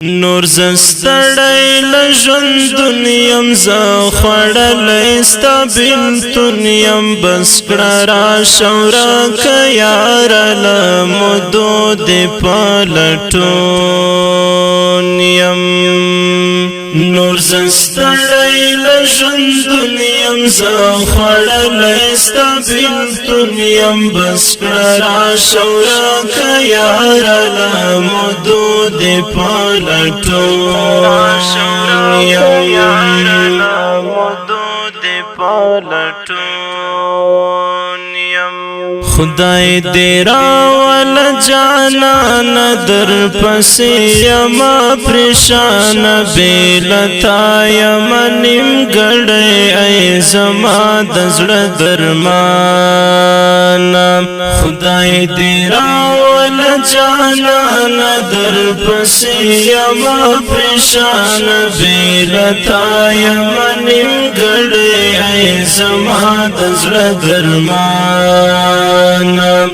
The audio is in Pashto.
نور زستړی لژوند دنیم زه خوړلی ستا بېلتون یم بس کړه راشه ورکه یاره له مودو دې په لټون یم نور زستړی لژوند دنیم زه خوړلی ستا بېلتون یم بس کړه راشه ورکه یاره له مودو دې په خدای دې راول جانان در پسې یم پریشان بېلتا یم نیمګړی ای زما د زړه درمان خدای دې راول جانان در پسې یم پریشان بېلتا یم نیمګړی ای زما د زړه درمان